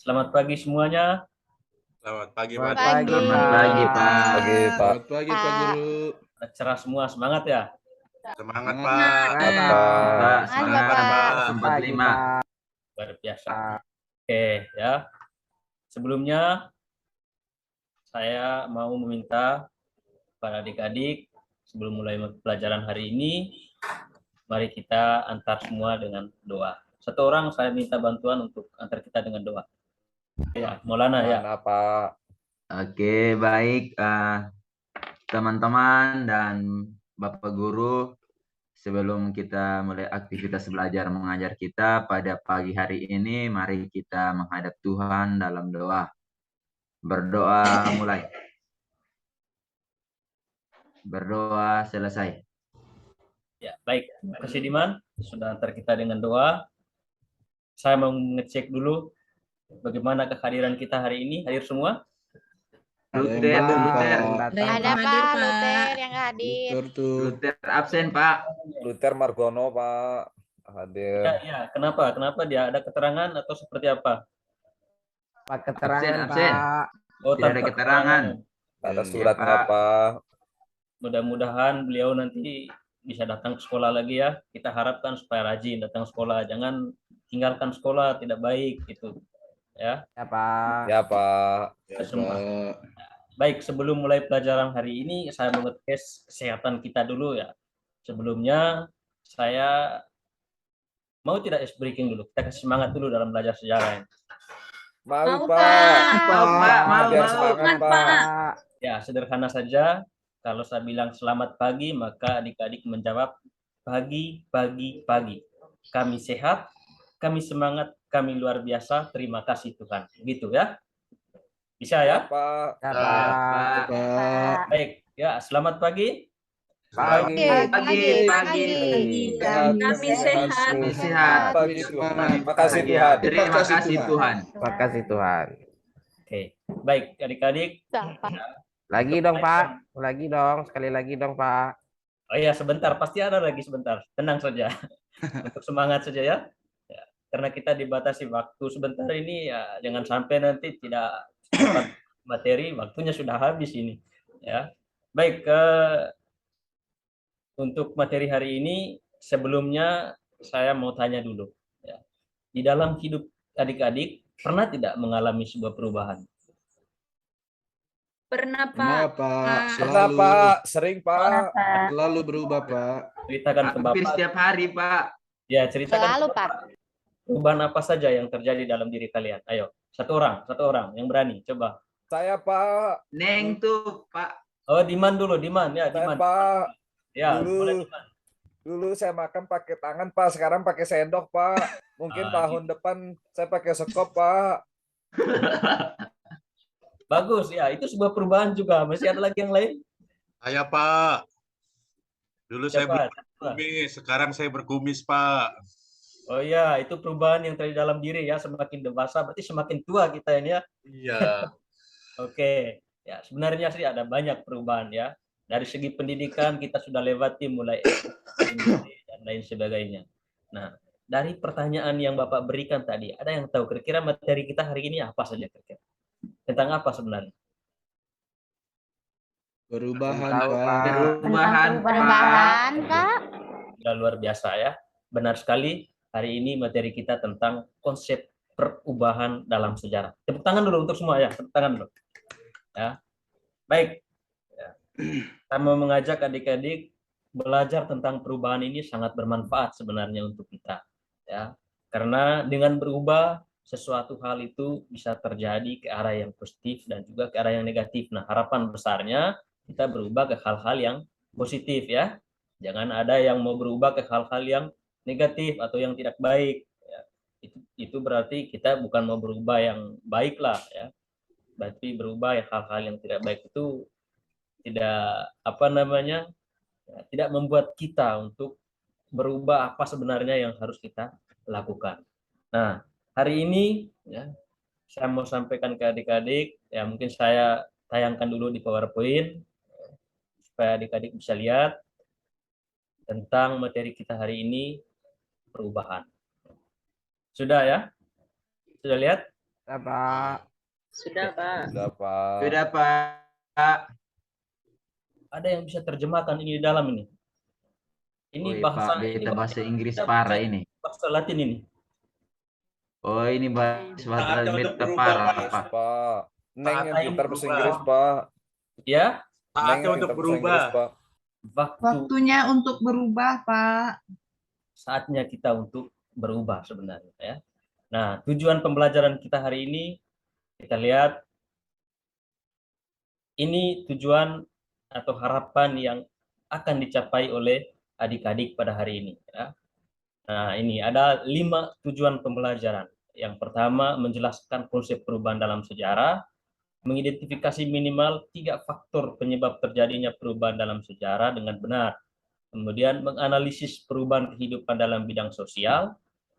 Selamat pagi semuanya. Selamat pagi, Pak. Selamat pagi, Selamat Pak. pagi, Pak. Pagi, Pak. Selamat pagi, Pak Guru. Cerah semua, semangat ya. Semangat, Semangat, Pak. Pak. Pak. Semangat, Semangat, Pak. Pak. 45. Luar biasa. Pak. Oke ya. Sebelumnya saya mau meminta para adik-adik sebelum mulai pelajaran hari ini, mari kita antar semua dengan doa. Satu orang saya minta bantuan untuk antar kita dengan doa. Ya, Maulana ya. Mana, Pak? Oke, baik teman-teman dan Bapak Guru. Sebelum kita mulai aktivitas belajar mengajar kita pada pagi hari ini, mari kita menghadap Tuhan dalam doa. Berdoa mulai. Berdoa selesai. Ya, baik. Terima kasih Diman sudah antar kita dengan doa. Saya mau ngecek dulu bagaimana kehadiran kita hari ini. Hadir semua? Luther Ada Pak Luther yang hadir. Luther tuh. Luther absen, Pak. Luther Margono, Pak. Hadir. Ya. Kenapa? Kenapa dia ada keterangan atau seperti apa? Pak keterangan, Absen. Pak. Oh, Tidak ada tanpa keterangan. Ada Iya, suratnya, Pak. Pak. Mudah-mudahan beliau nanti bisa datang ke sekolah lagi ya. Kita harapkan supaya rajin datang sekolah. Jangan tinggalkan sekolah, tidak baik gitu. Ya. Ya, Pak. Ya, Pak. Ya, Semua. Pak. Baik, sebelum mulai pelajaran hari ini saya mau ngetes kesehatan kita dulu ya. Sebelumnya saya mau tidak ice breaking dulu. Kita kasih semangat dulu dalam belajar sejarah. Mau, Mau, Pak. Mau, Pak. Mau, Biar mau. semangat, Pak. Pak. Ya, sederhana saja. Kalau saya bilang selamat pagi, maka adik-adik menjawab pagi, pagi, pagi. Kami sehat, kami semangat, kami luar biasa. Terima kasih Tuhan. Gitu ya. Bisa ya? Pak. Ya, Pak. Pak. Baik. Ya, selamat pagi. Pagi. Pagi. Kami sehat. Kami sehat. Pagi, Tuhan. Terima kasih, Pagi. Tuhan. Terima kasih, Tuhan. Terima kasih, Tuhan. Oke. Baik, adik-adik. Lagi dong, Pak. Lagi dong. Sekali lagi dong, Pak. Oh ya, sebentar. Pasti ada lagi sebentar. Tenang saja. Untuk semangat saja ya. Ya. Karena kita dibatasi waktu sebentar ini, ya jangan sampai nanti tidak dapat materi, waktunya sudah habis ini. Ya. Baik, untuk materi hari ini sebelumnya saya mau tanya dulu. Ya. Di dalam hidup adik-adik pernah tidak mengalami sebuah perubahan? Pernah, Pak. Pernah, Pak. Pernah, Selalu. Pak. Sering, Pak. Selalu berubah, Pak. Ceritakan ke Hampir Bapak. setiap hari, Pak. Ya, ceritakan ke Selalu, Bapak. Perubahan apa saja yang terjadi dalam diri kalian? Ayo, satu orang yang berani, coba. Saya, Pak. Neng tuh, Pak. Oh, Diman dulu, Diman ya, Saya, Diman. Pak. Ya, Dulu. boleh Diman. Dulu saya makan pakai tangan, Pak. Sekarang pakai sendok, Pak. Mungkin tahun depan saya pakai sekop, Pak. Bagus ya, itu sebuah perubahan juga. Masih ada lagi yang lain? Saya, Pak. Dulu saya Siapa? berkumis, sekarang saya berkumis, Pak. Oh iya, itu perubahan yang terjadi dalam diri ya, semakin dewasa berarti semakin tua kita ini ya. Iya. Oke. Ya, sebenarnya sih ada banyak perubahan ya. Dari segi pendidikan kita sudah lewati mulai SD dan lain sebagainya. Nah, dari pertanyaan yang Bapak berikan tadi, ada yang tahu kira-kira materi kita hari ini apa saja kira-kira? Tentang apa sebenarnya? Perubahan, Tahu, Pak. Pak. Perubahan, Perubahan, Kak. Sudah luar biasa ya. Benar sekali, hari ini materi kita tentang konsep perubahan dalam sejarah. Tepuk tangan dulu untuk semua ya, tepuk tangan dulu. Ya. Baik. Ya. Saya mau mengajak adik-adik belajar tentang perubahan ini sangat bermanfaat sebenarnya untuk kita. Ya. Karena dengan berubah sesuatu hal itu bisa terjadi ke arah yang positif dan juga ke arah yang negatif. Nah, harapan besarnya kita berubah ke hal-hal yang positif ya. Jangan ada yang mau berubah ke hal-hal yang negatif atau yang tidak baik. Ya. Itu berarti kita bukan mau berubah yang baik lah ya. Berarti berubah ya hal-hal yang tidak baik itu tidak tidak membuat kita untuk berubah apa sebenarnya yang harus kita lakukan. Nah, hari ini ya saya mau sampaikan ke adik-adik ya, mungkin saya tayangkan dulu di PowerPoint supaya adik-adik bisa lihat tentang materi kita hari ini, perubahan. Sudah ya? Sudah lihat? Sudah, Pak. Sudah, Pak. Sudah, Pak. Sudah, Pak. Ada yang bisa terjemahkan ini di dalam ini? Ini Wih, bahasa Pak, ini beta bahasa Inggris bahasa- parah ini. bahasa Latin ini. Oh, ini bahasa Saatnya untuk beta berubah, parah, Pak. Pak. Pak. Neng yang Saatnya pintar untuk bahasa berubah. Inggris, Pak. Ya, Neng Saatnya yang untuk pintar bahasa berubah. Inggris, Pak. Waktunya untuk berubah, Pak. saatnya kita untuk berubah sebenarnya ya. Nah, tujuan pembelajaran kita hari ini kita lihat ini tujuan atau harapan yang akan dicapai oleh adik-adik pada hari ini ya. Nah, ini ada 5 tujuan pembelajaran. Yang pertama, menjelaskan konsep perubahan dalam sejarah, mengidentifikasi minimal 3 faktor penyebab terjadinya perubahan dalam sejarah dengan benar. Kemudian menganalisis perubahan kehidupan dalam bidang sosial,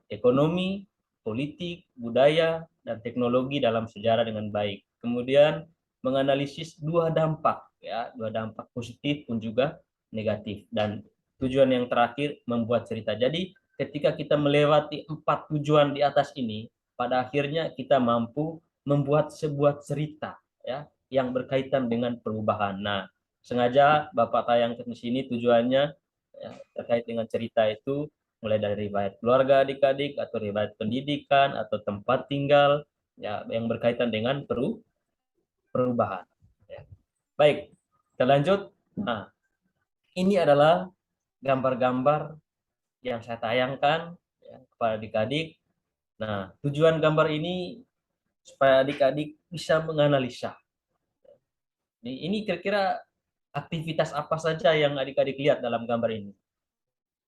ekonomi, politik, budaya, dan teknologi dalam sejarah dengan baik. Kemudian menganalisis 2 dampak, ya, 2 dampak positif pun juga negatif. Dan tujuan yang terakhir membuat cerita. Jadi ketika kita melewati 4 tujuan di atas ini, pada akhirnya kita mampu membuat sebuah cerita, ya, yang berkaitan dengan perubahan. Nah, sengaja Bapak tayangkan di sini tujuannya ya, terkait dengan cerita itu mulai dari riwayat keluarga adik-adik atau riwayat pendidikan atau tempat tinggal ya yang berkaitan dengan perubahan. Ya. Baik, kita lanjut. Nah, ini adalah gambar-gambar yang saya tayangkan ya, kepada adik-adik. Nah, tujuan gambar ini supaya adik-adik bisa menganalisa. Ini kira-kira aktivitas apa saja yang adik-adik lihat dalam gambar ini?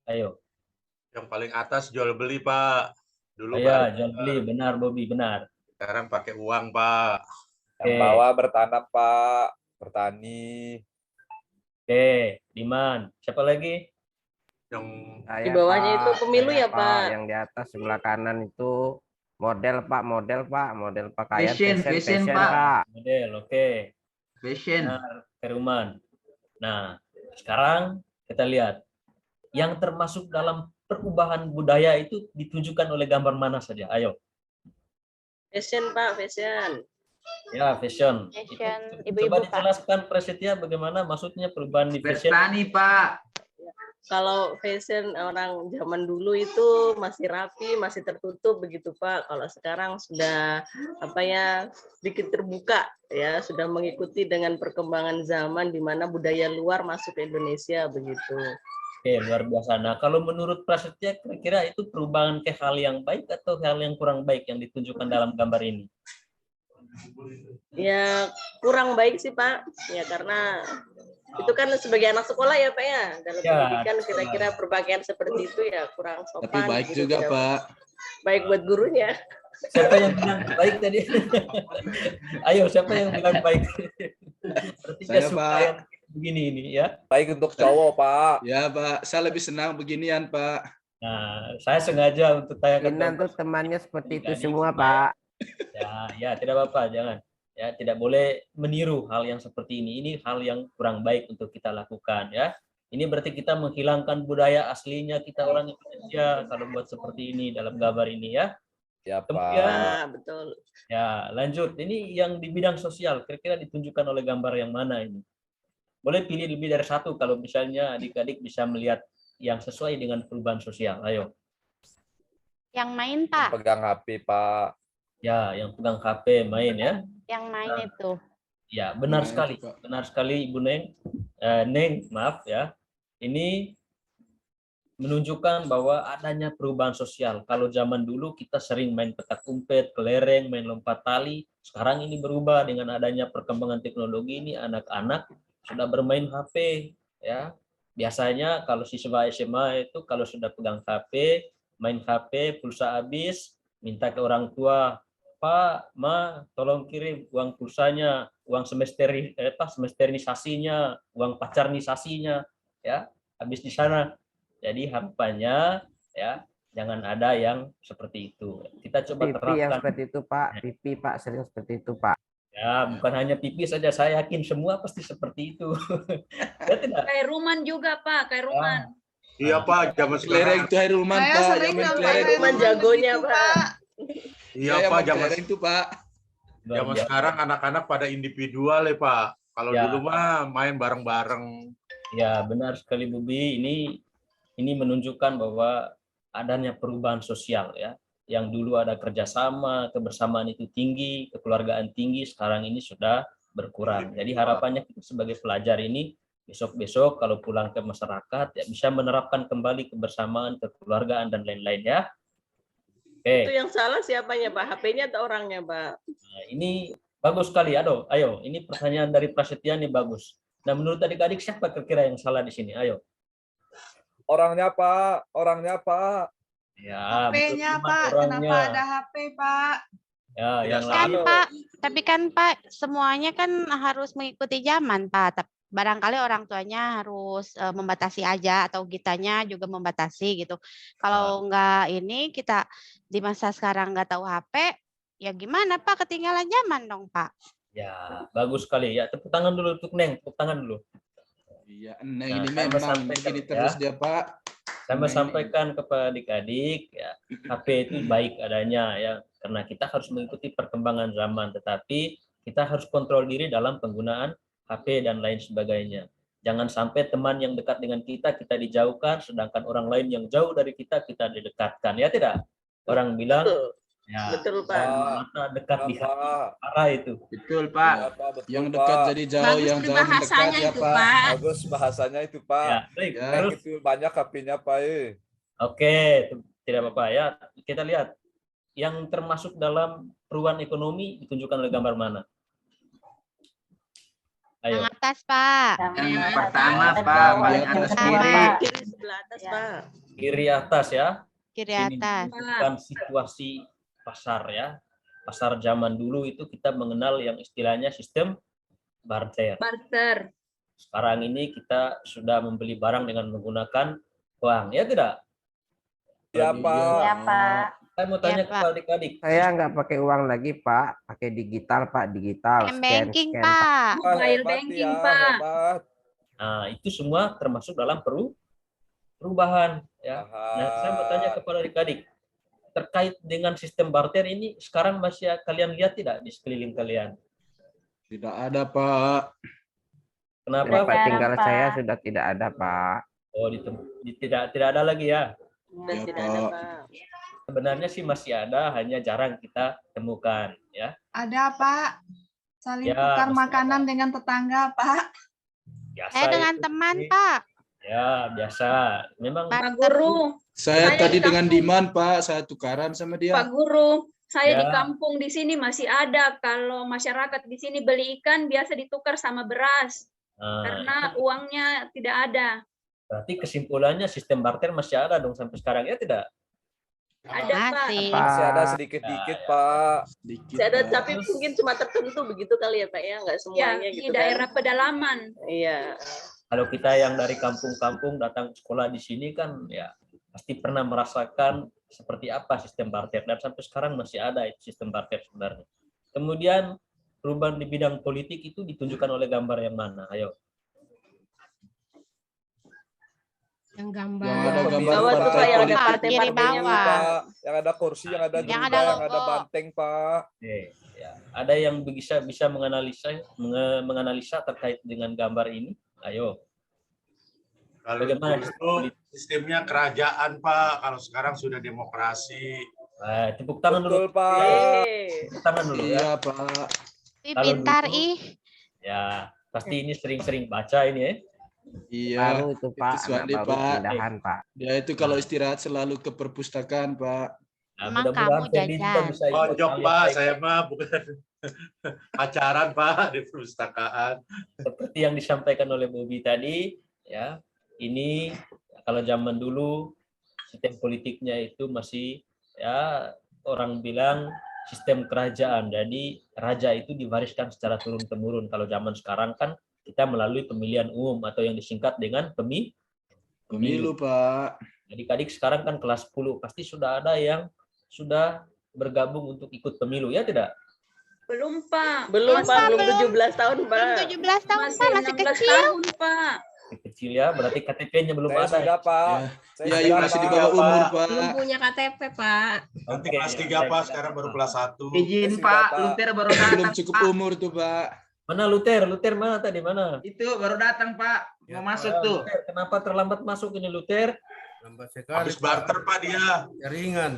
Ayo. Yang paling atas jual beli, Pak. Dulu Ya, baru- jual beli, benar Bobby, benar. Sekarang pakai uang, Pak. Yang Oke. bawah bertanam, Pak. Bertani. Oke, Diman. Siapa lagi? Yang Saya, Di bawahnya Pak. itu pemilu Saya, ya, Pak? Yang di atas sebelah kanan itu model, Pak. Model pakaian Fashion, Pak. Pak. Model, oke. Fashion. Benar, Keruman. Nah, sekarang kita lihat. Yang termasuk dalam perubahan budaya itu ditunjukkan oleh gambar mana saja? Ayo. Fashion, Pak, fashion. Ya, fashion. Fashion, Coba ibu-ibu, Pak. dijelaskan Prasetya bagaimana maksudnya perubahan di fashion. Bertani, Pak. Kalau fashion orang zaman dulu itu masih rapi, masih tertutup begitu, Pak. Kalau sekarang sudah sedikit terbuka ya, sudah mengikuti dengan perkembangan zaman di mana budaya luar masuk ke Indonesia begitu. Oke, luar biasa. Nah, kalau menurut Prasetya kira-kira itu perubahan ke hal yang baik atau hal yang kurang baik yang ditunjukkan dalam gambar ini? Ya kurang baik sih, Pak. Ya karena itu kan sebagai anak sekolah ya, Pak ya. Dalam Ya, pendidikan kira-kira berpakaian seperti itu ya kurang sopan. tapi baik gitu, juga, tidak Pak. Baik buat gurunya. Siapa yang bilang baik tadi? Ayo, siapa yang bilang baik? Berarti dia Saya, suka Pak. yang begini ini ya. Baik untuk cowok, Pak. Ya, Pak. Saya lebih senang beginian, Pak. Nah, saya sengaja untuk tayangkan Kinan gambar tuh temannya seperti itu Adik-adik semua, supaya- Pak. Ya, tidak apa-apa, jangan. Ya, tidak boleh meniru hal yang seperti ini. Ini hal yang kurang baik untuk kita lakukan ya. Ini berarti kita menghilangkan budaya aslinya kita orang Indonesia kalau buat seperti ini dalam gambar ini ya. Ya, Kemudian Pak. Nah, betul. ya, lanjut. Ini yang di bidang sosial, kira-kira ditunjukkan oleh gambar yang mana ini? Boleh pilih lebih dari satu kalau misalnya adik-adik bisa melihat yang sesuai dengan perubahan sosial. Ayo. Yang main, Pak. Pegang HP, Pak. Ya, yang pegang HP main ya. Yang main itu. Ya, benar Nah, itu, sekali. Pak. Benar sekali Ibu Neng. Neng, maaf ya. Ini menunjukkan bahwa adanya perubahan sosial. Kalau zaman dulu kita sering main petak umpet, kelereng, main lompat tali. Sekarang ini berubah dengan adanya perkembangan teknologi ini anak-anak sudah bermain HP ya. Biasanya kalau siswa SMA itu kalau sudah pegang HP, main HP, pulsa habis, minta ke orang tua, Pak, Ma, tolong kirim uang pulsanya, uang semesterisasinya, uang pacarnisasinya, ya, habis di sana. Jadi harapannya, ya, jangan ada yang seperti itu. Kita coba Pipi yang terapkan. seperti itu, Pak. Pipi, Pak, sering seperti itu, Pak. Ya, bukan hanya pipi saja, saya yakin semua pasti seperti itu. Ya tidak? Kayak Ruman juga, Pak. Kayak Ruman. Iya, Pak. Zaman sekarang. Kelereng itu Hairulman, Saya Pak. sering Yang main sampai kelereng. Ruman jagonya, begitu, Pak. Iya yang Pak, zaman mentereng tuh Pak. Luar zaman biasa. sekarang anak-anak pada individual ya Pak. Kalau Ya. dulu mah main bareng-bareng. Ya, benar sekali Bubi. Ini menunjukkan bahwa adanya perubahan sosial ya. Yang dulu ada kerjasama, kebersamaan itu tinggi, kekeluargaan tinggi, sekarang ini sudah berkurang. Jadi harapannya kita sebagai pelajar ini besok-besok kalau pulang ke masyarakat ya bisa menerapkan kembali kebersamaan, kekeluargaan dan lain-lain ya. Itu Oke, yang salah siapanya Pak? HP-nya atau orangnya Pak? nah, ini bagus sekali. Ayo, ini pertanyaan dari Prasetya ini bagus. Nah, menurut adik-adik siapa kira-kira yang salah di sini? Ayo. Orangnya Pak, orangnya Pak. Ya, HP-nya betul, Pak, orangnya. kenapa ada HP Pak? Ya, yang Tidak Kan lain. Pak, tapi kan Pak semuanya kan harus mengikuti zaman Pak. Barangkali orang tuanya harus membatasi aja atau kitanya juga membatasi gitu. Kalau enggak ini kita di masa sekarang nggak tahu HP, ya gimana Pak? Ketinggalan zaman dong Pak. Ya, bagus sekali. Ya, tepuk tangan dulu untuk Neng, tepuk tangan dulu. Iya, Nah, ini saya mau memang sampaikan, begini ya. terus dia Pak. Saya mau sampaikan kepada adik-adik, ya, HP itu baik adanya ya, karena kita harus mengikuti perkembangan zaman, tetapi kita harus kontrol diri dalam penggunaan HP dan lain sebagainya. Jangan sampai teman yang dekat dengan kita dijauhkan, sedangkan orang lain yang jauh dari kita didekatkan. Ya tidak? Orang bilang, Betul. ya, Betul Pak. mata dekat di hati, Pak. parah itu. Betul, Pak. Ya, Pak, betul, Yang Pak. dekat jadi jauh, Bagus yang jauh mendekat peribahasanya ya itu, Pak. Pak. Bagus bahasanya itu Pak. Ya, baik. Ya. Terus, Itu banyak HP-nya Pak. oke, tidak apa-apa ya. Kita lihat yang termasuk dalam perubahan ekonomi ditunjukkan oleh gambar mana? Ayo. Yang atas Pak. Yang pertama, Pak, paling atas kiri. Kiri sebelah atas Pak. Kiri atas ya. Kiri Ini atas. menunjukkan situasi pasar ya. Pasar zaman dulu itu kita mengenal yang istilahnya sistem barter. Barter. Sekarang ini kita sudah membeli barang dengan menggunakan uang, ya tidak? Ya Kalau Pak. Iya, Pak. Saya mau tanya Ya, ke Pak. adik-adik. Saya nggak pakai uang lagi, Pak. Pakai digital, Pak. Digital. M-banking Scan. Pak. Wah, Mobile hebat banking, ya, Pak. hebat. Nah, itu semua termasuk dalam perubahan ya. Nah, saya mau tanya kepada adik-adik terkait dengan sistem barter ini sekarang masih kalian lihat tidak di sekeliling kalian? Tidak ada Pak. Kenapa? Tempat tinggal saya sudah tidak ada, Pak. Oh, tidak ada lagi ya. Dan Ya, tidak ada Pak. Pak. Sebenarnya sih masih ada, hanya jarang kita temukan ya. Ada Pak. Saling Ya, tukar masih makanan dengan tetangga Pak. Biasa Saya dengan itu. teman Pak. Ya, biasa. Memang Pak Guru, Saya Saya tadi di dengan kampung. Diman Pak, saya tukaran sama dia. Pak Guru, saya Ya. di kampung di sini masih ada. Kalau masyarakat di sini beli ikan biasa ditukar sama beras nah, karena itu uangnya tidak ada. berarti kesimpulannya sistem barter masih ada dong sampai sekarang ya tidak? Ada Pak. Masih. Masih ada Pak. sedikit-dikit Ya, ya. Pak. Sedikit, Saya ada Pak. tapi mungkin cuma tertentu begitu kali ya Pak ya, nggak Ya, semuanya di gitu daerah kan. pedalaman. Iya. Kalau kita yang dari kampung-kampung datang sekolah di sini kan ya pasti pernah merasakan seperti apa sistem barter dan sampai sekarang masih ada itu sistem barter sebenarnya. Kemudian perubahan di bidang politik itu ditunjukkan oleh gambar yang mana? Ayo. Yang Yang gambar. ada gambar Bawah tuh, Pak, partai yang ada politik. partai-partainya, Kiri bawah. Pak, yang ada kursi, yang ada Yang gerunda, ada yang ada logo. banteng Pak. Oke, ya. Ada yang bisa menganalisa terkait dengan gambar ini? Ayo. Kalau Bagaimana dulu sistemnya kerajaan Pak, kalau sekarang sudah demokrasi. Tepuk tangan dulu. Betul Pak. Tepuk tangan dulu ya. Iya Pak. Ih, Kalau pintar dulu- ih. Ya, pasti ini sering-sering baca ini ya. Iya. Baru itu, Pak. Itu Anak Swadi, baru Pak. pindahan, Pak. Dia itu kalau istirahat selalu ke perpustakaan Pak. Nah, Emang mudah-mudahan kamu Ferdi juga jajan. bisa ikut Pojok hal yang Pak, baik. saya mah bukan pacaran Pak di perpustakaan. Seperti yang disampaikan oleh Bobi tadi, ya, ini kalau zaman dulu sistem politiknya itu masih ya orang bilang sistem kerajaan. Jadi raja itu diwariskan secara turun temurun. Kalau zaman sekarang kan kita melalui pemilihan umum atau yang disingkat dengan Pemilu Pak. adik-adik sekarang kan kelas 10 pasti sudah ada yang sudah bergabung untuk ikut pemilu ya tidak? Belum Pak. Belum Masa Pak, belum belum? 17 tahun Belum Pak. 17 tahun Masih Pak, masih 16 kecil. tahun Pak. Kecil ya, berarti KTP-nya belum Saya ada. sudah, Pak. Ya, Saya ya sudah, masih di Pak. bawah umur, Belum Pak. punya KTP, Pak. Nanti Oke, kelas ya, 3 baik, Pak, tidak sekarang baru apa-apa. kelas 1. Izin sudah, Pak, Pak. Luther baru Belum datang. cukup Pak. umur tuh, Pak. Mana Luther? Luther mana tadi? Mana? Itu baru datang Pak, mau masuk Ya, tuh. Luther, kenapa terlambat masuk ini Luther? Lambat sekali. Habis barter Pak dia. Jaringan.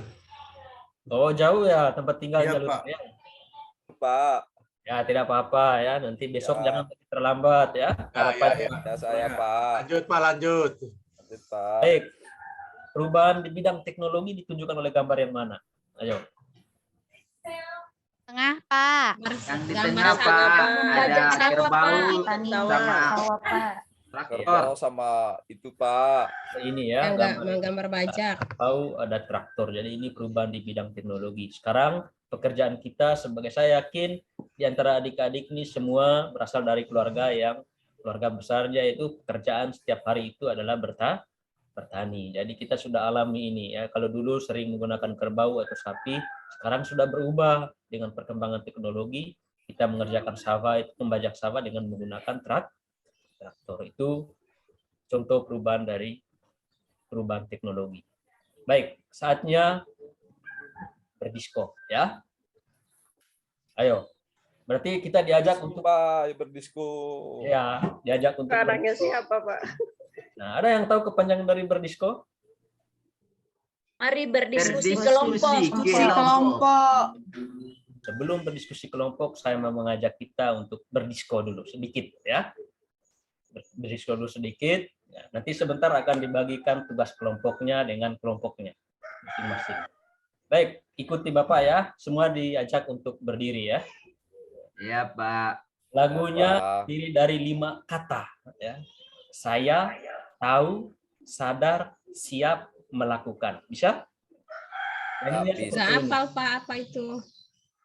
Oh jauh ya tempat tinggalnya Iya, Pak. Luther ya. Pak. Ya tidak apa-apa ya, nanti besok Ya. jangan terlambat ya. Harapannya. Ya, saya, Pak. Lanjut Pak, lanjut. Lanjut, Pak. Baik. Perubahan di bidang teknologi ditunjukkan oleh gambar yang mana? Ayo. Tengah, Pak. Yang di Gambar tengah sama, Pak, Pak. ada Sawah, kerbau Pak. sama Kerbau traktor. sama itu, Pak. Ini ya, Gambar bajak. tahu ada traktor. Jadi ini perubahan di bidang teknologi. Sekarang pekerjaan kita sebagai, saya yakin di antara adik-adik ini semua berasal dari keluarga yang keluarga besarnya itu pekerjaan setiap hari itu adalah bertani. Jadi kita sudah alami ini ya. Kalau dulu sering menggunakan kerbau atau sapi, sekarang sudah berubah dengan perkembangan teknologi. Kita mengerjakan sawah itu, membajak sawah dengan menggunakan traktor. Itu contoh perubahan dari perubahan teknologi. Baik, saatnya berdisko ya. Ayo. Berarti kita diajak untuk Pak, berdisko. ya, diajak untuk Orangnya berdisko. siapa, Pak? Nah, ada yang tahu kepanjangan dari berdisko? Mari berdiskusi Berdiskusi kelompok. Sebelum berdiskusi kelompok, saya mau mengajak kita untuk berdisko dulu sedikit ya. Berdisko dulu sedikit. Ya, nanti sebentar akan dibagikan tugas kelompoknya dengan kelompoknya masing-masing. Baik, ikuti Bapak ya. Semua diajak untuk berdiri ya. Iya Pak. Lagunya Ya, Pak. terdiri dari 5 kata ya. Saya tahu, sadar, siap, melakukan. Bisa? Nyanyinya Bisa. seperti Nggak ini. hafal, Pak, apa itu?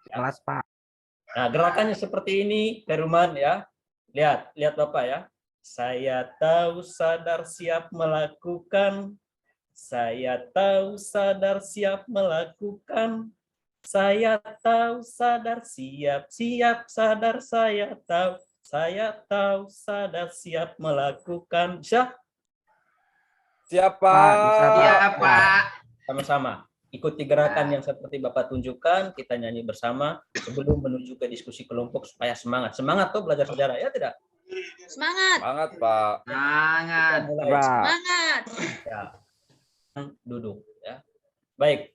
Kelas Pak. Nah, gerakannya seperti ini, Teruman ya. Lihat Bapak ya. Saya tahu, sadar, siap, melakukan. Saya tahu, sadar, siap, melakukan. Saya tahu, sadar, siap, sadar, saya tahu. Saya tahu, sadar, siap, melakukan. Bisa? Siapa? Pak, bisa, Pak. Iya Pak. Sama-sama. Ikuti gerakan yang seperti Bapak tunjukkan, kita nyanyi bersama sebelum menuju ke diskusi kelompok supaya semangat. Semangat tuh belajar sejarah, ya tidak? Semangat, Semangat, Pak. Sangat. Kita mulai. Pak. semangat. Ya. Duduk ya. Baik.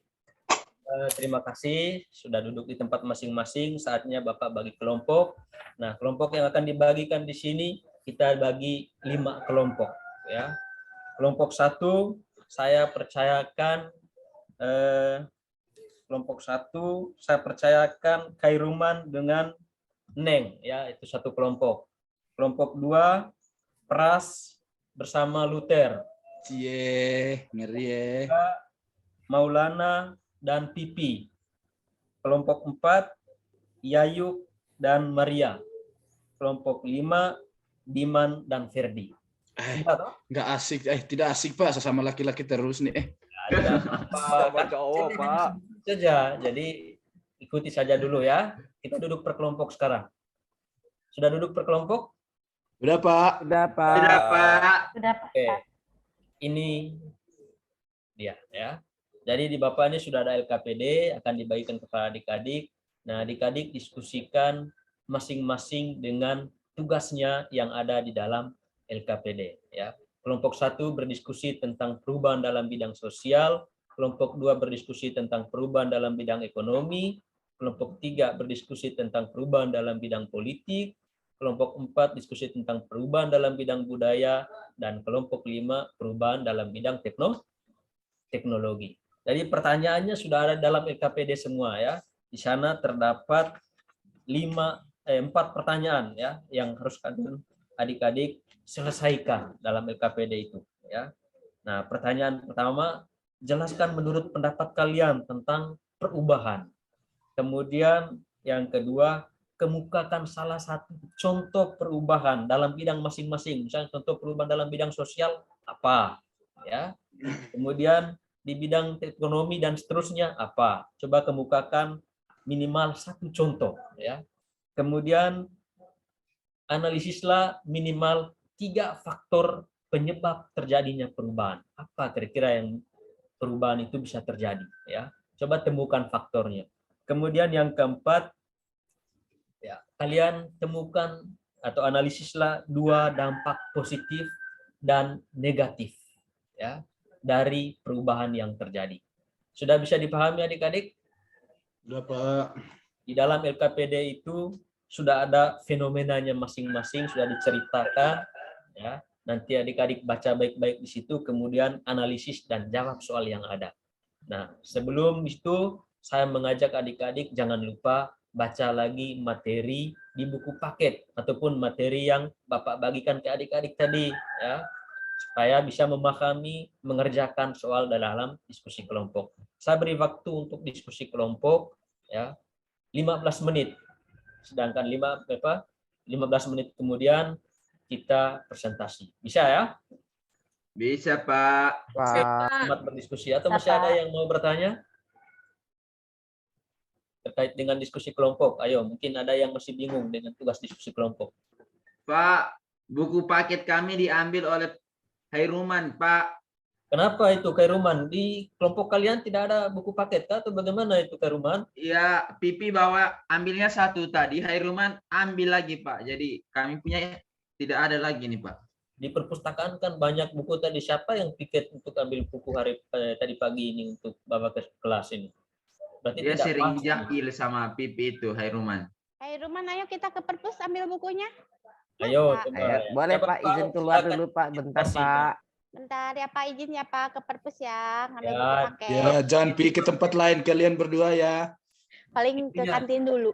Terima kasih sudah duduk di tempat masing-masing. Saatnya Bapak bagi kelompok. Nah, kelompok yang akan dibagikan di sini kita bagi 5 kelompok ya. Kelompok 1 saya percayakan kelompok 1 saya percayakan Khairuman dengan Neng ya, itu satu kelompok. Kelompok 2 Pras bersama Luther. Cie, ngeri ya. Maulana dan Pipi. Kelompok 4 Yayuk dan Maria. Kelompok 5 Diman dan Ferdi. Nggak asik, tidak asik Pak, sesama laki-laki terus nih. Sama cowok, Pak. Saja. Jadi ikuti saja dulu ya. Kita duduk per kelompok sekarang. Sudah duduk per kelompok? Udah Pak. Udah, Pak. Sudah Pak. Oke. Ini dia ya. Jadi di Bapak ini sudah ada LKPD, akan dibagikan kepada adik-adik. Nah, adik-adik diskusikan masing-masing dengan tugasnya yang ada di dalam LKPD ya. Kelompok 1 berdiskusi tentang perubahan dalam bidang sosial, kelompok 2 berdiskusi tentang perubahan dalam bidang ekonomi, kelompok 3 berdiskusi tentang perubahan dalam bidang politik, kelompok 4 diskusi tentang perubahan dalam bidang budaya, dan kelompok 5 perubahan dalam bidang teknologi. Jadi pertanyaannya sudah ada dalam LKPD semua ya. Di sana terdapat 4 pertanyaan ya yang harus adik-adik selesaikan dalam LKPD itu ya. Nah, pertanyaan pertama, jelaskan menurut pendapat kalian tentang perubahan. Kemudian yang kedua, kemukakan salah satu contoh perubahan dalam bidang masing-masing. Misalnya contoh perubahan dalam bidang sosial apa ya. Kemudian di bidang ekonomi dan seterusnya apa? Coba kemukakan minimal 1 contoh ya. Kemudian analisislah minimal 3 faktor penyebab terjadinya perubahan. Apa kira-kira yang perubahan itu bisa terjadi? Ya, coba temukan faktornya. Kemudian yang keempat, ya, kalian temukan atau analisislah 2 dampak positif dan negatif, ya, dari perubahan yang terjadi. Sudah bisa dipahami adik-adik? Udah Pak. Di dalam LKPD itu sudah ada fenomenanya masing-masing, sudah diceritakan, ya. Nanti adik-adik baca baik-baik di situ, kemudian analisis dan jawab soal yang ada. Nah, sebelum itu saya mengajak adik-adik jangan lupa baca lagi materi di buku paket ataupun materi yang Bapak bagikan ke adik-adik tadi, ya, supaya bisa memahami, mengerjakan soal dalam diskusi kelompok. Saya beri waktu untuk diskusi kelompok, ya, 15 menit. Sedangkan 15 menit kemudian kita presentasi. Bisa ya? Bisa, Pak. Selamat berdiskusi. Atau masih ada yang mau bertanya? Terkait dengan diskusi kelompok. Ayo, mungkin ada yang masih bingung dengan tugas diskusi kelompok. Pak, buku paket kami diambil oleh Hairuman, Pak. Kenapa itu, Kairuman? Di kelompok kalian tidak ada buku paket kah? Atau bagaimana itu, Kairuman? Iya, Pipi bawa ambilnya 1 tadi, Hairuman ambil lagi, Pak. Jadi kami punya tidak ada lagi nih, Pak. Di perpustakaan kan banyak buku tadi. Siapa yang piket untuk ambil buku tadi pagi ini untuk bawa ke kelas ini? Berarti Dia tidak sering pas. jahil sama Pipi itu, Hairuman. Ruman, ayo kita ke perpus ambil bukunya. Ayo, Pak. coba. Ayo, boleh Siapa, Pak, izin keluar Silakan. dulu Pak, bentar Kasih, Pak. Bentar ya Pak, izin ya Pak ke perpus ya, ngambil Ya, buku paket. Ya, jangan pergi ke tempat lain kalian berdua ya. Paling ke Intinya- kantin dulu.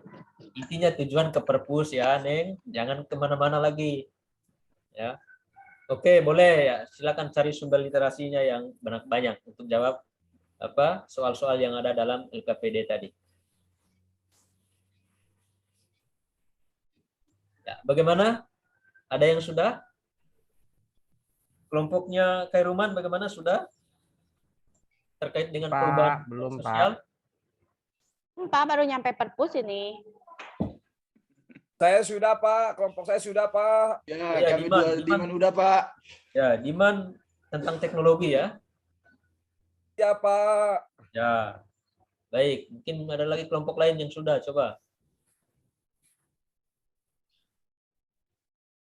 Intinya tujuan ke perpus ya, Neng. Jangan kemana-mana lagi. Ya. Oke, boleh ya. Silakan cari sumber literasinya yang banyak untuk jawab soal-soal yang ada dalam LKPD tadi. Ya, bagaimana? Ada yang sudah? Kelompoknya Kairuman bagaimana, sudah? Terkait dengan Pak, perubahan belum, sosial? Pak baru nyampe perpus ini. Saya sudah, Pak. Kelompok saya sudah, Pak. Ya, Ya, kami Diman, dua Diman. Diman udah Pak. Ya, Diman tentang teknologi ya. Ya, Pak. Ya. Baik, mungkin ada lagi kelompok lain yang sudah, coba.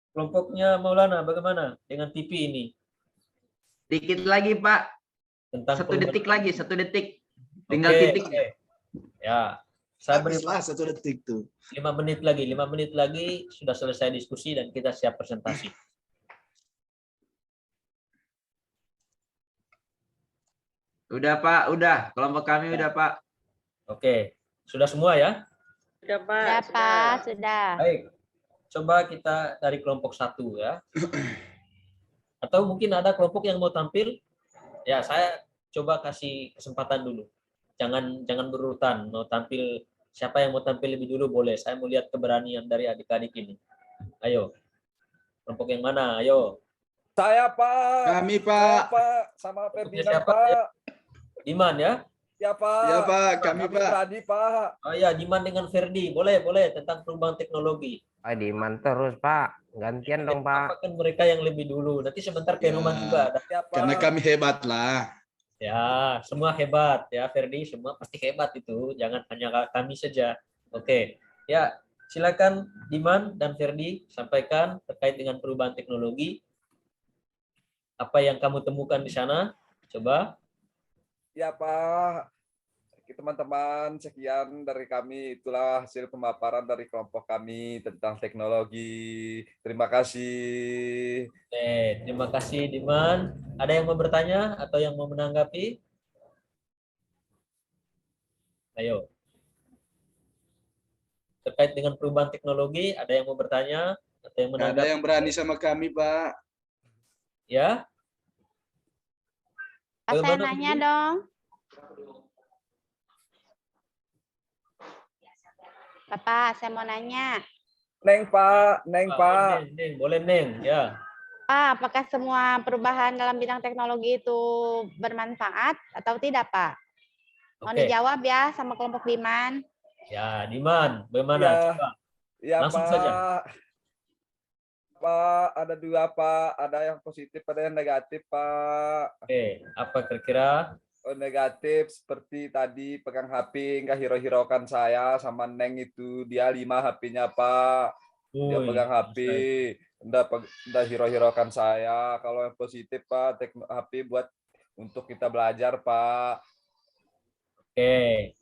Kelompoknya Maulana bagaimana dengan TV ini? Dikit lagi, Pak. Tentang 1 detik lagi, 1 detik. Oke, Tinggal titik. oke. Ya, saya beri Habislah 1 detik tuh. 5 menit lagi. 5 menit lagi sudah selesai diskusi dan kita siap presentasi. Udah, Pak. Udah. Kelompok kami udah, Pak. Oke, sudah semua ya? Sudah Pak. Sudah Pak, sudah. Baik. Coba kita dari kelompok 1 ya. Atau mungkin ada kelompok yang mau tampil? Ya, saya coba kasih kesempatan dulu. Jangan berurutan. Mau tampil, siapa yang mau tampil lebih dulu boleh. Saya mau lihat keberanian dari adik-adik ini. Ayo. Kelompok yang mana? Ayo. Saya, Pak. Kami Saya, Pak. Pak. Sama Kelompoknya Ferdinand, siapa? Pak. Diman ya? Ya, Pak. Ya Pak, kami Pak. berani, Pak. Oh ya, Diman dengan Ferdi. Boleh tentang perubahan teknologi. Pak Diman terus Pak, gantian dong Pak. Apakan mereka yang lebih dulu. Nanti sebentar Kairuman Ya. juga ada. Ya, Pak. Karena kami hebat lah. Ya, semua hebat ya, Ferdi, semua pasti hebat itu. Jangan hanya kami saja. Oke. Ya, silakan Diman dan Ferdi sampaikan terkait dengan perubahan teknologi. Apa yang kamu temukan di sana? Coba. Ya, Pak. Teman-teman, sekian dari kami. Itulah hasil pemaparan dari kelompok kami tentang teknologi. Terima kasih. Oke, terima kasih Diman. Ada yang mau bertanya atau yang mau menanggapi? Ayo. Terkait dengan perubahan teknologi, ada yang mau bertanya atau yang Nggak ada menanggapi? yang berani sama kami Pak. Ya, Pak, saya Bagaimana, nanya Bu? dong. Bapak, saya mau nanya. Neng, Pak. Neng, Pak. Neng, boleh Neng, ya. Pak, apakah semua perubahan dalam bidang teknologi itu bermanfaat atau tidak, Pak? Mau Oke. dijawab ya sama kelompok Diman. Ya, Diman, bagaimana? Ya. Coba. Ya, Langsung Pak. saja. Pak, ada dua Pak, ada yang positif, ada yang negatif Pak. Oke, apa kira-kira? Oh, negatif seperti tadi pegang HP nggak hero-hirokan saya sama Neng itu dia 5 HP-nya Pak. Dia Woi, pegang HP, enggak hero-hirokan saya. Kalau yang positif Pak, HP buat untuk kita belajar Pak. Oke,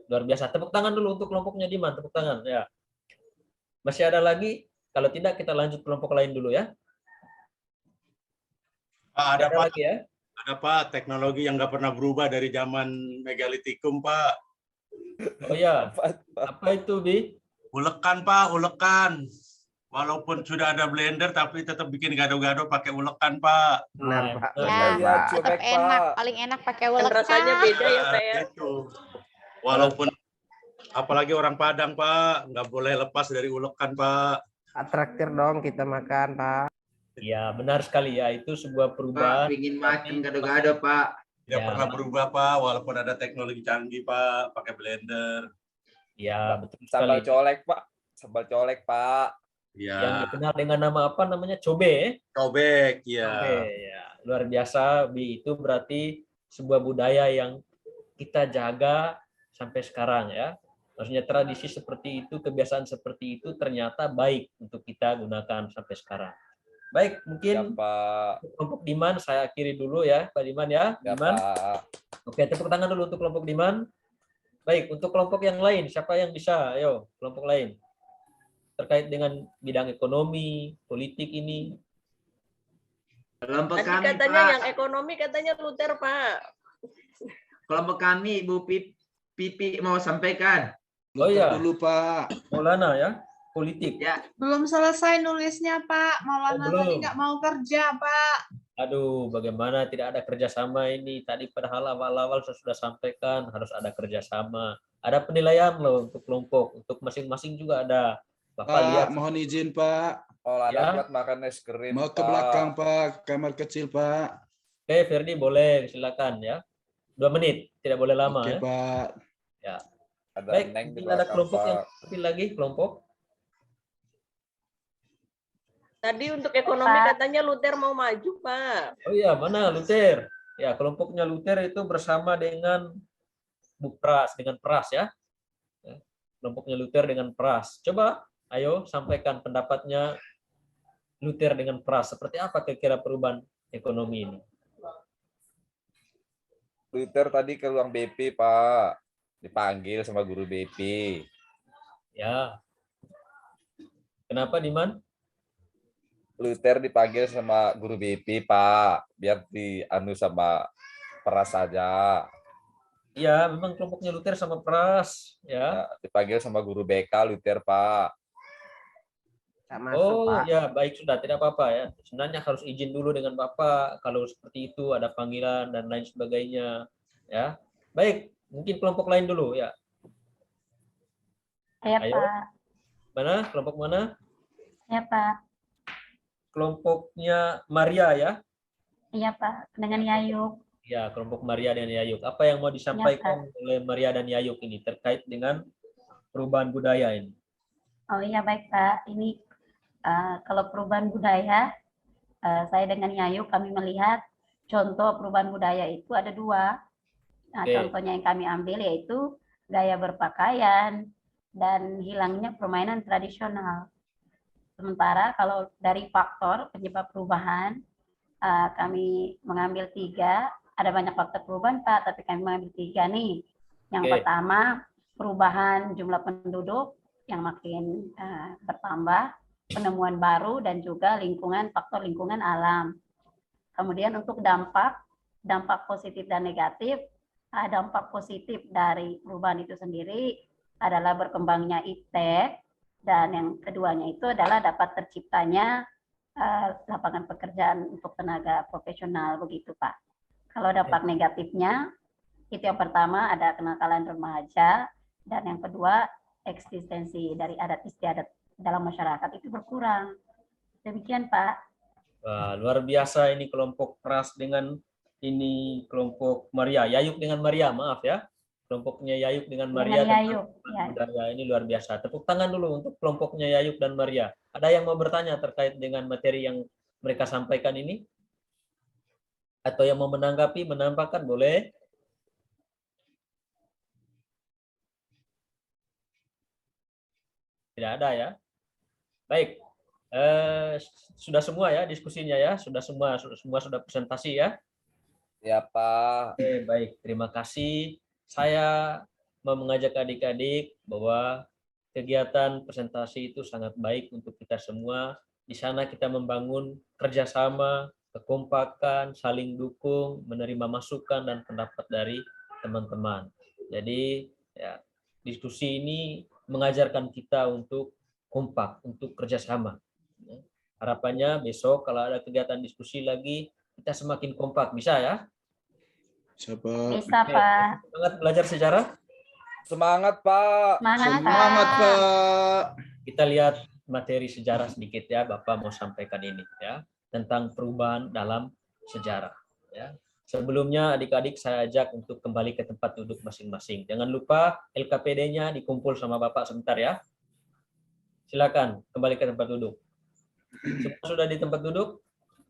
luar biasa. Tepuk tangan dulu untuk kelompoknya Diman, tepuk tangan ya. Masih ada lagi? Kalau tidak kita lanjut kelompok lain dulu ya. Pak, ada Tidak ada Pak, lagi ya? ada Pak, teknologi yang nggak pernah berubah dari zaman megalitikum Pak. Oh ya, apa itu Bi? Ulekan Pak, ulekan. Walaupun sudah ada blender tapi tetap bikin gado-gado pakai ulekan Pak. Benar, Pak. Ya, Benar, Iya, Pak. cobek tetap enak, Pak. paling enak pakai Dan ulekan. rasanya beda ya Pak ya. Gitu. Walaupun apalagi orang Padang Pak, nggak boleh lepas dari ulekan Pak. Pak, traktir dong kita makan, Pak. Ya, benar sekali ya. Itu sebuah Pak, perubahan. pingin makan gado-gado, Pak. Tidak Ya. pernah berubah Pak, walaupun ada teknologi canggih Pak, pakai blender. Ya, betul Sambal sekali. colek Pak. Sambal colek Pak. Yang Ya, dikenal dengan nama apa namanya? Cobe. cobek, ya. Oke, ya. Luar biasa, Bi. Itu berarti sebuah budaya yang kita jaga sampai sekarang ya. Maksudnya tradisi seperti itu, kebiasaan seperti itu ternyata baik untuk kita gunakan sampai sekarang. Baik, Ya mungkin Pak. kelompok Diman saya akhiri dulu ya, Pak Diman ya. Ya Diman. Pak. Oke, tepuk tangan dulu untuk kelompok Diman. Baik, untuk kelompok yang lain, siapa yang bisa? Ayo, kelompok lain. Terkait dengan bidang ekonomi, politik ini. Kelompok Tadi kami, katanya Pak. yang ekonomi katanya Luther Pak. Kelompok kami, Bu Pipi mau sampaikan. Oh iya, Dulu Pak. Maulana ya, politik. Ya, Belum selesai nulisnya, Pak. Maulana belum. tadi nggak mau kerja, Pak. Aduh, bagaimana tidak ada kerjasama ini? Tadi padahal awal-awal saya sudah sampaikan harus ada kerjasama. Ada penilaian loh untuk kelompok, untuk masing-masing juga ada. Bapak lihat. Pak, mohon izin Pak. Oh, Ya. ada buat makan es krim. Mau ke Pak. belakang Pak, kamar kecil Pak. Oke, Ferdi boleh, silakan ya. 2 menit, tidak boleh lama Oke ya. Pak. Ada Baik, Neng di mungkin ada belakang, kelompok yang Pak. lebih lagi, kelompok. Tadi untuk ekonomi katanya Luther mau maju Pak. Oh iya, mana Luther? Ya, kelompoknya Luther itu bersama dengan Bupras, dengan Pras ya. Ya, kelompoknya Luther dengan Pras. Coba, ayo sampaikan pendapatnya Luther dengan Pras. Seperti apa kira-kira perubahan ekonomi ini? Luther tadi ke ruang BP, Pak. Dipanggil sama guru BP. Ya. Kenapa, Diman? Luther dipanggil sama guru BP, Pak. Biar dianu sama Pras saja. Iya, memang kelompoknya Luther sama Pras. Ya. Dipanggil sama guru BK Luther, Pak. Tak masuk, Oh Pak. ya, baik sudah, tidak apa-apa ya. Sebenarnya harus izin dulu dengan Bapak kalau seperti itu ada panggilan dan lain sebagainya. Ya, baik. Mungkin kelompok lain dulu ya. Ya, Ayo. Pak. Mana? Kelompok mana? Ya, Pak. Kelompoknya Maria ya. Iya, Pak. Dengan Yayuk. Ya, kelompok Maria dan Yayuk. Apa yang mau disampaikan oleh Maria dan Yayuk ini terkait dengan perubahan budaya ini? Oh iya, baik, Pak. Ini kalau perubahan budaya, saya dengan Yayuk kami melihat contoh perubahan budaya itu ada 2. Nah, Oke. contohnya yang kami ambil yaitu gaya berpakaian dan hilangnya permainan tradisional. Sementara kalau dari faktor penyebab perubahan, kami mengambil 3. Ada banyak faktor perubahan, Pak, tapi kami mengambil 3 nih. Yang Oke. pertama, perubahan jumlah penduduk yang makin bertambah, penemuan baru, dan juga faktor lingkungan alam. Kemudian untuk dampak positif dan negatif, dampak positif dari perubahan itu sendiri adalah berkembangnya iptek, dan yang keduanya itu adalah dapat terciptanya lapangan pekerjaan untuk tenaga profesional, begitu Pak. Kalau dampak negatifnya, itu yang pertama ada kenakalan remaja, dan yang kedua eksistensi dari adat istiadat dalam masyarakat itu berkurang. Demikian Pak. Wah, luar biasa ini kelompok Pras dengan ini kelompok Maria. Yayuk dengan Maria, maaf ya. Kelompoknya Yayuk dengan Dengan Maria Yayuk, tentang ya. budaya ini luar biasa. Tepuk tangan dulu untuk kelompoknya Yayuk dan Maria. Ada yang mau bertanya terkait dengan materi yang mereka sampaikan ini? Atau yang mau menanggapi, menambahkan, boleh? Tidak ada ya? Baik. Sudah semua ya diskusinya ya? Sudah semua sudah presentasi ya? Ya, Pak. Oke, baik. Terima kasih. Saya mau mengajak adik-adik bahwa kegiatan presentasi itu sangat baik untuk kita semua. Di sana kita membangun kerjasama, kekompakan, saling dukung, menerima masukan dan pendapat dari teman-teman. Jadi ya, diskusi ini mengajarkan kita untuk kompak, untuk kerjasama. Harapannya besok kalau ada kegiatan diskusi lagi, kita semakin kompak. Bisa ya? Bisa, Pak. Semangat belajar sejarah? Semangat, Pak. Semangat, Pak. Kita lihat materi sejarah sedikit ya, Bapak mau sampaikan ini ya, tentang perubahan dalam sejarah ya. Sebelumnya adik-adik saya ajak untuk kembali ke tempat duduk masing-masing. Jangan lupa LKPD-nya dikumpul sama Bapak sebentar ya. Silakan kembali ke tempat duduk. Semua sudah di tempat duduk?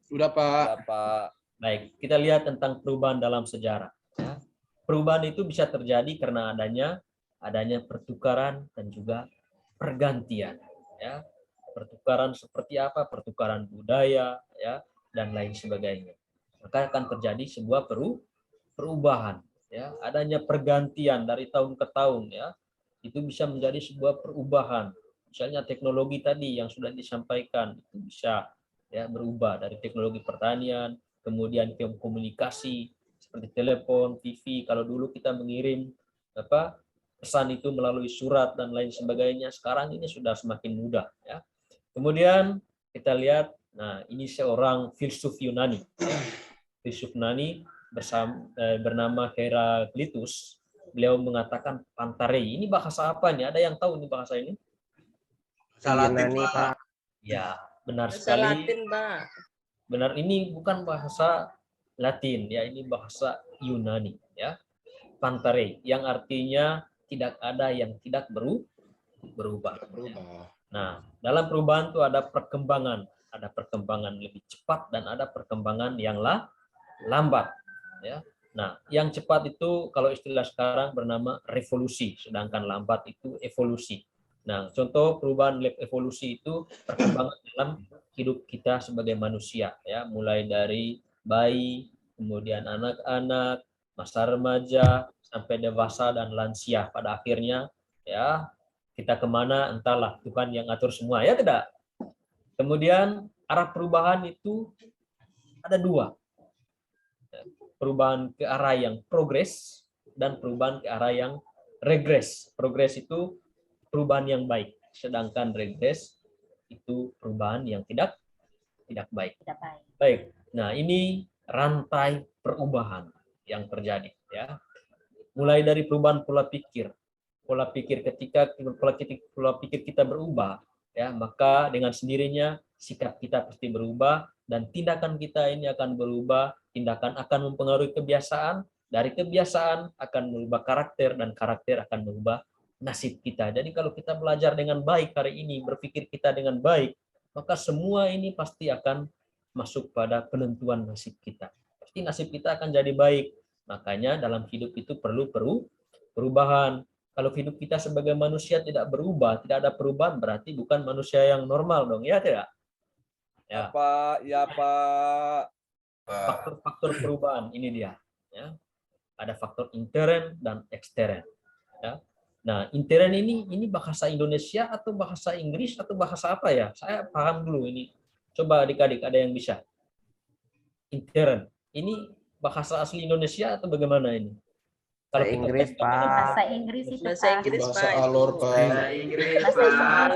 Sudah, Pak. Ya, Pak. Baik, kita lihat tentang perubahan dalam sejarah. Ya. Perubahan itu bisa terjadi karena adanya pertukaran dan juga pergantian. Ya. Pertukaran seperti apa? Pertukaran budaya, ya, dan lain sebagainya. Maka akan terjadi sebuah perubahan. Ya. Adanya pergantian dari tahun ke tahun, ya, itu bisa menjadi sebuah perubahan. Misalnya teknologi tadi yang sudah disampaikan itu bisa ya berubah dari teknologi pertanian, kemudian komunikasi seperti telepon, TV. Kalau dulu kita mengirim pesan itu melalui surat dan lain sebagainya, sekarang ini sudah semakin mudah ya. Kemudian kita lihat, nah ini seorang filsuf Yunani, ya. Filsuf Yunani bernama Heraklitus. Beliau mengatakan Pantarei. Ini bahasa apa nih? Ada yang tahu ini bahasa ini? Yunani, Pak. Ya, benar Bahasa sekali. Latin, Pak. Benar, ini bukan bahasa Latin ya, ini bahasa Yunani ya. Pantare yang artinya tidak ada yang tidak berubah. Nah, dalam perubahan itu ada perkembangan lebih cepat dan ada perkembangan yang lambat ya. Nah, yang cepat itu kalau istilah sekarang bernama revolusi, sedangkan lambat itu evolusi. Nah, contoh perubahan evolusi itu perkembangan dalam hidup kita sebagai manusia ya, mulai dari bayi, kemudian anak-anak, masa remaja, sampai dewasa dan lansia. Pada akhirnya ya kita kemana entahlah, Tuhan yang atur semua ya tidak. Kemudian arah perubahan itu ada dua, perubahan ke arah yang progres dan perubahan ke arah yang regres. Progres itu perubahan yang baik, sedangkan regres itu perubahan yang tidak baik. Baik. Nah, ini rantai perubahan yang terjadi ya. Mulai dari perubahan pola pikir. Pola pikir ketika pola pikir kita berubah ya, maka dengan sendirinya sikap kita pasti berubah dan tindakan kita ini akan berubah. Tindakan akan mempengaruhi kebiasaan, dari kebiasaan akan merubah karakter dan karakter akan merubah nasib kita. Jadi kalau kita belajar dengan baik hari ini, berpikir kita dengan baik, maka semua ini pasti akan masuk pada penentuan nasib kita. Pasti nasib kita akan jadi baik. Makanya dalam hidup itu perlu perubahan. Kalau hidup kita sebagai manusia tidak berubah, tidak ada perubahan, berarti bukan manusia yang normal dong, ya tidak? Ya, Pak. Ya, Pak. Faktor-faktor perubahan ini dia. Ya. Ada faktor intern dan ekstern. Ya. Nah, intern ini bahasa Indonesia atau bahasa Inggris atau bahasa apa ya? Saya paham dulu ini. Coba adik-adik ada yang bisa. Intern. Ini bahasa asli Indonesia atau bagaimana ini? Kalau Inggris, Pak. Bahasa Inggris itu, Bahasa Pak. Inggris, Bahasa Pak. alor, Pak. Bahasa Inggris, Pak.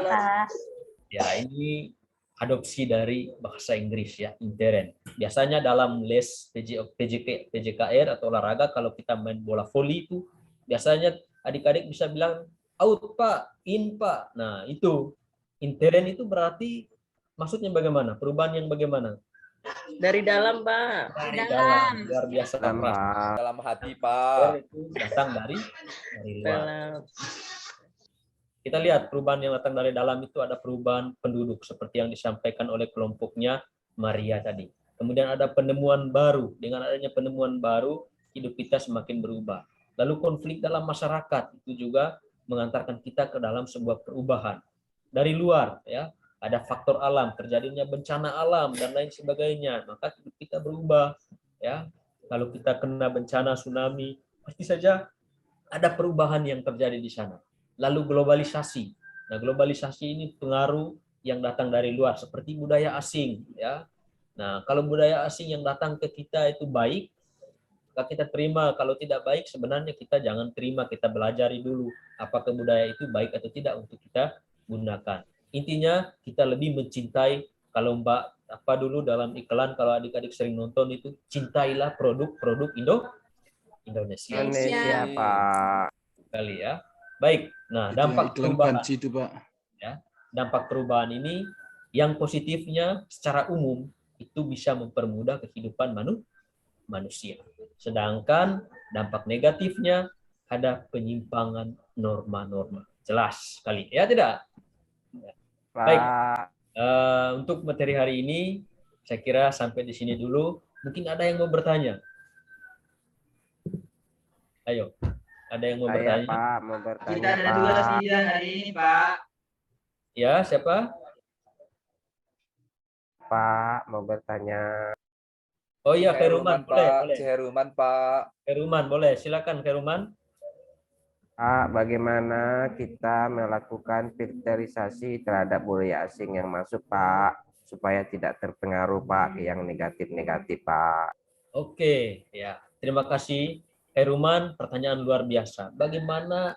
Ya, ini adopsi dari bahasa Inggris ya, intern. Biasanya dalam les PJKR atau olahraga kalau kita main bola voli itu biasanya adik-adik bisa bilang out Pak, in Pak. Nah, itu intern itu berarti maksudnya bagaimana? Perubahan yang bagaimana? Dari dalam, Pak. Dari dalam. Luar biasa Dalam, keras. Pak. Dalam hati, Power Pak. itu datang dari luar. Dalam. Kita lihat perubahan yang datang dari dalam itu ada perubahan penduduk seperti yang disampaikan oleh kelompoknya Maria tadi. Kemudian ada penemuan baru. Dengan adanya penemuan baru, hidup kita semakin berubah. Lalu konflik dalam masyarakat itu juga mengantarkan kita ke dalam sebuah perubahan. Dari luar, ya, ada faktor alam, terjadinya bencana alam dan lain sebagainya, maka hidup kita berubah. Ya, kalau kita kena bencana tsunami, pasti saja ada perubahan yang terjadi di sana. Lalu globalisasi. Nah, globalisasi ini pengaruh yang datang dari luar seperti budaya asing, ya. Nah, kalau budaya asing yang datang ke kita itu baik, maka kita terima. Kalau tidak baik, sebenarnya kita jangan terima, kita belajari dulu apakah budaya itu baik atau tidak untuk kita gunakan. Intinya kita lebih mencintai, kalau Mbak apa dulu dalam iklan, kalau adik-adik sering nonton itu, cintailah produk-produk Indonesia. Indonesia, Pak. Kali ya. Baik. Nah, Itu dampak iklan perubahan. panci itu, Pak. Ya, dampak perubahan ini yang positifnya secara umum itu bisa mempermudah kehidupan manusia. Sedangkan dampak negatifnya ada penyimpangan norma-norma. Jelas sekali. Ya tidak? Pak. Baik. Untuk materi hari ini saya kira sampai di sini dulu. Mungkin ada yang mau bertanya? Ayo. Ada yang mau Saya, bertanya? Pak, mau bertanya, Kita ada Pak. 2 sidang hari ini, Pak. Ya, siapa? Pak, mau bertanya. Oh iya, Heruman, boleh, Pak. boleh. Si Heruman, Pak. Heruman, boleh. Silakan, Heruman. Pak, bagaimana kita melakukan filterisasi terhadap budaya asing yang masuk, Pak, supaya tidak terpengaruh, Pak, ke yang negatif-negatif, Pak. Oke, ya. Terima kasih, Heruman. Pertanyaan luar biasa. Bagaimana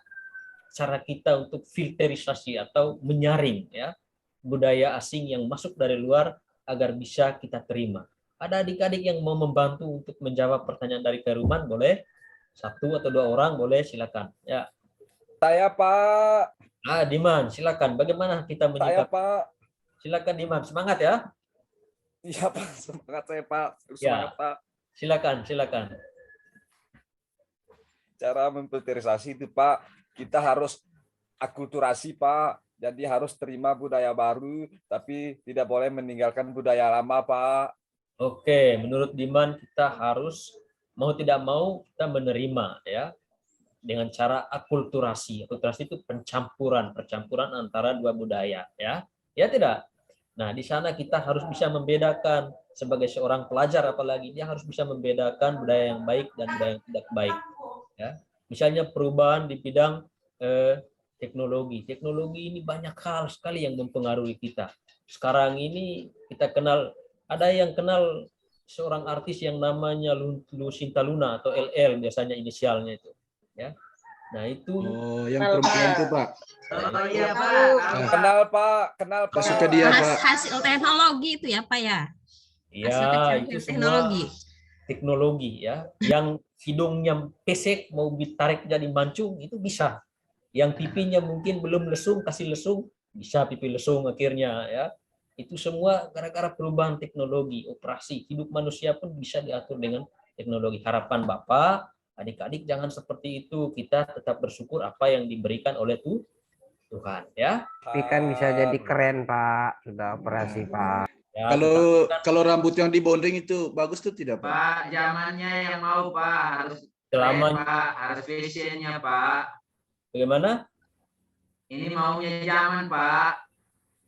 cara kita untuk filterisasi atau menyaring ya budaya asing yang masuk dari luar agar bisa kita terima? Ada adik-adik yang mau membantu untuk menjawab pertanyaan dari Heruman, boleh? 1 atau 2 orang, boleh, silakan. Ya. Saya, Pak. Diman, silakan. Bagaimana kita Saya, menyikapi? Pak. Silakan, Diman. Semangat ya. Iya, Pak. Semangat saya, Pak. Ya. Semangat, Pak. Silakan. Cara memfilterisasi itu, Pak, kita harus akulturasi, Pak. Jadi harus terima budaya baru, tapi tidak boleh meninggalkan budaya lama, Pak. Oke, menurut Diman kita harus mau tidak mau kita menerima ya dengan cara akulturasi. Akulturasi itu percampuran antara 2 budaya ya. Ya tidak? Nah, di sana kita harus bisa membedakan sebagai seorang pelajar, apalagi dia harus bisa membedakan budaya yang baik dan budaya yang tidak baik. Ya, misalnya perubahan di bidang teknologi. Teknologi ini banyak hal sekali yang mempengaruhi kita. Sekarang ini kita kenal, ada yang kenal seorang artis yang namanya Lucinta Luna atau LL biasanya inisialnya itu. Ya, nah itu. Oh, yang perempuan itu, Pak. Oh iya, Pak. Kenal, Pak. Kenal, Pak. Saya suka dia, Pak. Hasil teknologi itu ya, Pak ya? Ya, itu semua teknologi ya. Yang hidungnya pesek mau ditarik jadi mancung itu bisa. Yang pipinya mungkin belum lesung, kasih lesung, bisa pipi lesung akhirnya ya. Itu semua gara-gara perubahan teknologi, operasi. Hidup manusia pun bisa diatur dengan teknologi. Harapan Bapak, adik-adik jangan seperti itu. Kita tetap bersyukur apa yang diberikan oleh Tuhan ya. Tapi kan bisa jadi keren, Pak. Sudah operasi, Pak. Ya, Kalau rambut yang dibonding itu bagus tuh tidak, Pak? Pak, zamannya yang mau, Pak. Harus Selama- keren, Pak. Harus fashionnya, Pak. bagaimana? Ini maunya zaman, Pak.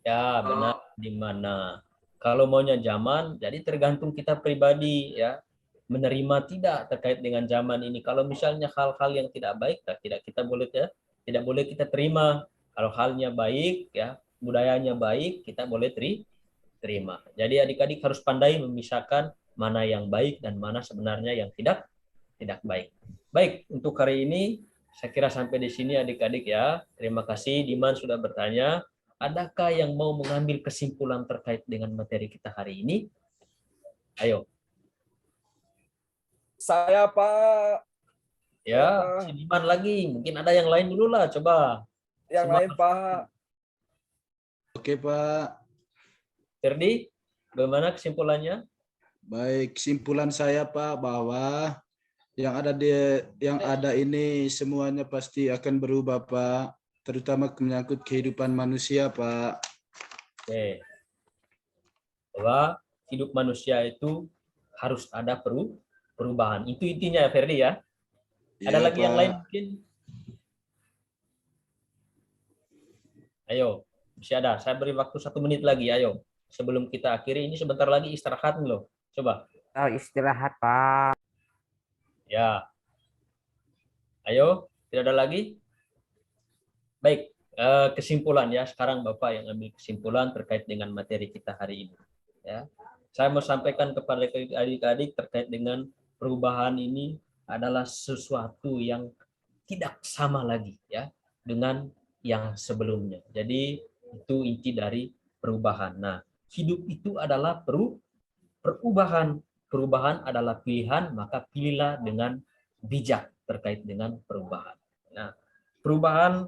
Ya, benar. Di mana? Kalau maunya zaman, jadi tergantung kita pribadi ya. Menerima tidak terkait dengan zaman ini. Kalau misalnya hal-hal yang tidak baik, tidak kita boleh ya, tidak boleh kita terima. Kalau halnya baik ya, budayanya baik, kita boleh terima. Jadi adik-adik harus pandai memisahkan mana yang baik dan mana sebenarnya yang tidak baik. Baik, untuk hari ini saya kira sampai di sini adik-adik ya. Terima kasih Diman sudah bertanya. Adakah yang mau mengambil kesimpulan terkait dengan materi kita hari ini? Ayo. Saya, Pak. Ya, si Diman lagi. Mungkin ada yang lain dulu lah, coba. Yang lain, Pak. Oke, Pak. Ferdi, bagaimana kesimpulannya? Baik, kesimpulan saya Pak bahwa yang ada ini semuanya pasti akan berubah Pak, terutama menyangkut kehidupan manusia Pak. Oke. Bahwa hidup manusia itu harus ada perubahan. Itu intinya ya Ferdi ya. Ada Iya, lagi yang Pak. lain mungkin? Ayo, masih ada. Saya beri waktu 1 menit lagi. Ayo, sebelum kita akhiri ini sebentar lagi istirahat loh. Coba. Oh, istirahat Pak. Ya. Ayo, tidak ada lagi? Baik, kesimpulan ya. Sekarang Bapak yang ambil kesimpulan terkait dengan materi kita hari ini. Ya. Saya mau sampaikan kepada adik-adik terkait dengan perubahan ini adalah sesuatu yang tidak sama lagi ya dengan yang sebelumnya. Jadi itu inti dari perubahan. Nah, hidup itu adalah perubahan. Perubahan adalah pilihan, maka pilihlah dengan bijak terkait dengan perubahan. Nah, perubahan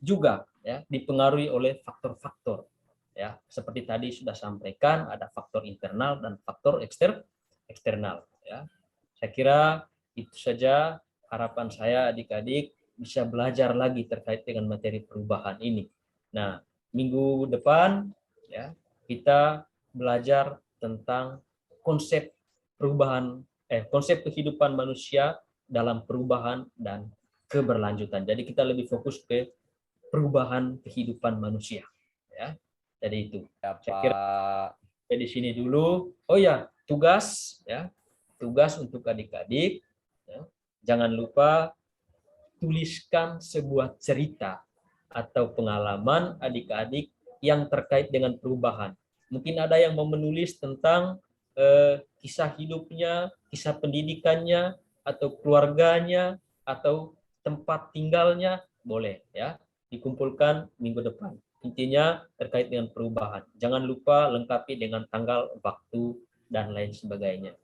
juga ya dipengaruhi oleh faktor-faktor ya. Seperti tadi sudah sampaikan, ada faktor internal dan faktor eksternal ya. Saya kira itu saja harapan saya adik-adik bisa belajar lagi terkait dengan materi perubahan ini. Nah, minggu depan ya kita belajar tentang konsep perubahan konsep kehidupan manusia dalam perubahan dan keberlanjutan. Jadi kita lebih fokus ke perubahan kehidupan manusia ya. Jadi itu. Ya, saya kira di sini dulu. Oh ya, tugas ya. Tugas untuk adik-adik ya. Jangan lupa tuliskan sebuah cerita atau pengalaman adik-adik yang terkait dengan perubahan. Mungkin ada yang mau menulis tentang kisah hidupnya, kisah pendidikannya, atau keluarganya, atau tempat tinggalnya, boleh ya dikumpulkan minggu depan. Intinya terkait dengan perubahan. Jangan lupa lengkapi dengan tanggal, waktu, dan lain sebagainya.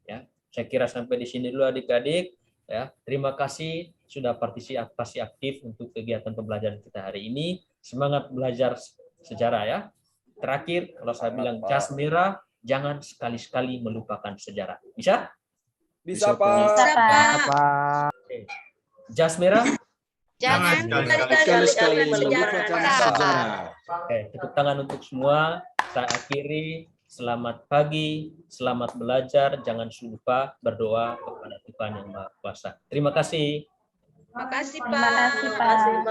Ya, saya kira sampai di sini dulu adik-adik. Ya, terima kasih sudah partisipasi aktif untuk kegiatan pembelajaran kita hari ini. Semangat belajar sejarah ya. Terakhir, kalau saya bilang jas merah, jangan sekali-sekali melupakan sejarah. Bisa? Bisa, Pak. Bisa, Pak. Oke. Jas merah? Jangan Sekali-sekali melupakan sejarah. Oke, tepuk tangan untuk semua. Saya akhiri. Selamat pagi, selamat belajar. Jangan lupa berdoa kepada Tuhan Yang Maha Kuasa. Terima kasih. Makasih, Terima kasih, Pak. Pak.